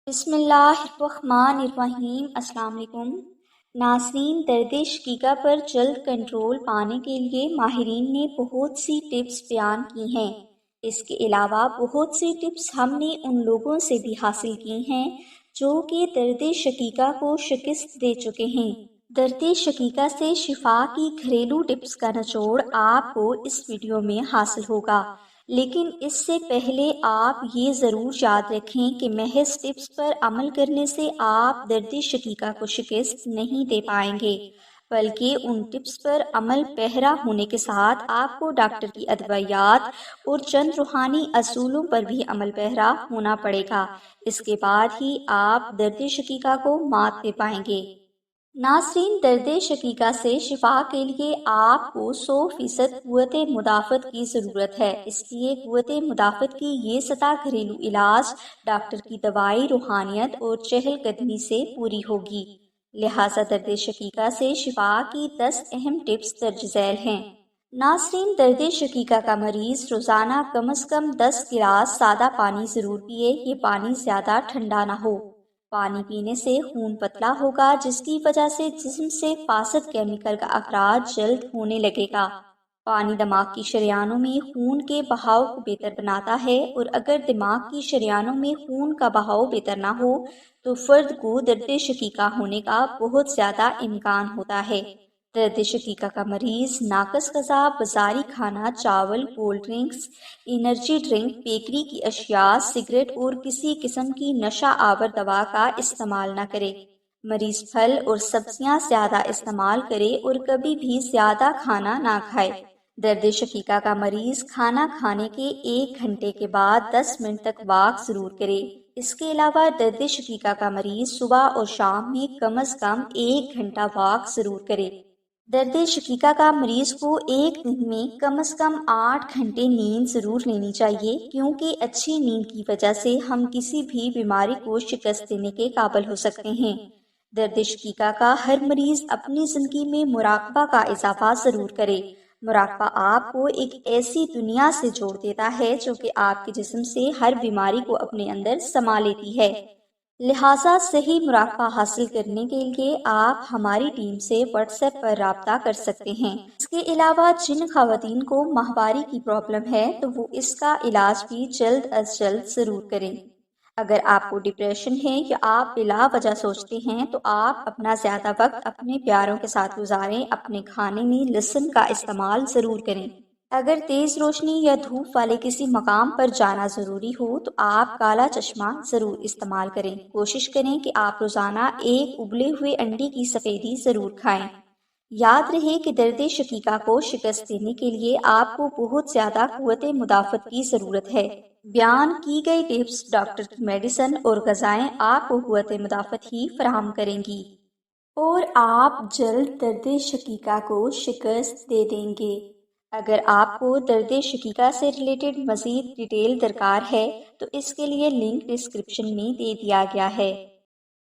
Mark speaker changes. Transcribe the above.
Speaker 1: بسم اللہ الرحمن الرحیم۔ السلام علیکم ناظرین، درد شقیقہ پر جلد کنٹرول پانے کے لیے ماہرین نے بہت سی ٹپس بیان کی ہیں۔ اس کے علاوہ بہت سی ٹپس ہم نے ان لوگوں سے بھی حاصل کی ہیں جو کہ درد شقیقہ کو شکست دے چکے ہیں۔ درد شقیقہ سے شفا کی گھریلو ٹپس کا نچوڑ آپ کو اس ویڈیو میں حاصل ہوگا، لیکن اس سے پہلے آپ یہ ضرور یاد رکھیں کہ محض ٹپس پر عمل کرنے سے آپ درد شقیقہ کو شکست نہیں دے پائیں گے، بلکہ ان ٹپس پر عمل پیرا ہونے کے ساتھ آپ کو ڈاکٹر کی ادویات اور چند روحانی اصولوں پر بھی عمل پیرا ہونا پڑے گا۔ اس کے بعد ہی آپ درد شقیقہ کو مات دے پائیں گے۔ ناظرین، درد شقیقہ سے شفا کے لیے آپ کو 100% قوت مدافعت کی ضرورت ہے۔ اس لیے قوت مدافعت کی یہ سطح گھریلو علاج، ڈاکٹر کی دوائی، روحانیت اور چہل قدمی سے پوری ہوگی۔ لہٰذا درد شقیقہ سے شفا کی 10 اہم ٹپس درج ذیل ہیں۔ ناظرین، درد شقیقہ کا مریض روزانہ کم از کم 10 گلاس سادہ پانی ضرور پیے۔ یہ پانی زیادہ ٹھنڈا نہ ہو۔ پانی پینے سے خون پتلا ہوگا، جس کی وجہ سے جسم سے فاسد کیمیکل کا اخراج جلد ہونے لگے گا۔ پانی دماغ کی شریانوں میں خون کے بہاؤ کو بہتر بناتا ہے، اور اگر دماغ کی شریانوں میں خون کا بہاؤ بہتر نہ ہو تو فرد کو درد شقیقہ ہونے کا بہت زیادہ امکان ہوتا ہے۔ درد شقیقہ کا مریض ناقص غذا، بازاری کھانا، چاول، cold drinks, energy drink, bakery کی اشیاء، سگریٹ اور کسی قسم کی نشہ آور دوا کا استعمال نہ کرے۔ مریض پھل اور سبزیاں زیادہ استعمال کرے اور کبھی بھی زیادہ کھانا نہ کھائے۔ درد شقیقہ کا مریض کھانا کھانے کے 1 گھنٹے کے بعد 10 منٹ تک واک ضرور کرے۔ اس کے علاوہ درد شقیقہ کا مریض صبح اور شام میں کم از کم 1 گھنٹہ واک ضرور کرے۔ درد شقیقہ کا مریض کو ایک دن میں کم از کم 8 گھنٹے نیند ضرور لینی چاہیے، کیونکہ اچھی نیند کی وجہ سے ہم کسی بھی بیماری کو شکست دینے کے قابل ہو سکتے ہیں۔ درد شقیقہ کا ہر مریض اپنی زندگی میں مراقبہ کا اضافہ ضرور کرے۔ مراقبہ آپ کو ایک ایسی دنیا سے جوڑ دیتا ہے جو کہ آپ کے جسم سے ہر بیماری کو اپنے اندر سما لیتی ہے۔ لہٰذا صحیح مراقبہ حاصل کرنے کے لیے آپ ہماری ٹیم سے واٹس ایپ پر رابطہ کر سکتے ہیں۔ اس کے علاوہ جن خواتین کو ماہواری کی پرابلم ہے تو وہ اس کا علاج بھی جلد از جلد ضرور کریں۔ اگر آپ کو ڈپریشن ہے یا آپ بلا وجہ سوچتے ہیں تو آپ اپنا زیادہ وقت اپنے پیاروں کے ساتھ گزاریں۔ اپنے کھانے میں لہسن کا استعمال ضرور کریں۔ اگر تیز روشنی یا دھوپ والے کسی مقام پر جانا ضروری ہو تو آپ کالا چشمہ ضرور استعمال کریں۔ کوشش کریں کہ آپ روزانہ ایک ابلے ہوئے انڈے کی سفیدی ضرور کھائیں۔ یاد رہے کہ درد شقیقہ کو شکست دینے کے لیے آپ کو بہت زیادہ قوت مدافعت کی ضرورت ہے۔ بیان کی گئی ٹپس، ڈاکٹر کی میڈیسن اور غذائیں آپ کو قوت مدافعت ہی فراہم کریں گی، اور آپ جلد درد شقیقہ کو شکست دے دیں گے۔ اگر آپ کو درد شقیقہ سے ریلیٹڈ مزید ڈیٹیل درکار ہے تو اس کے لیے لنک ڈسکرپشن میں دے دیا گیا ہے۔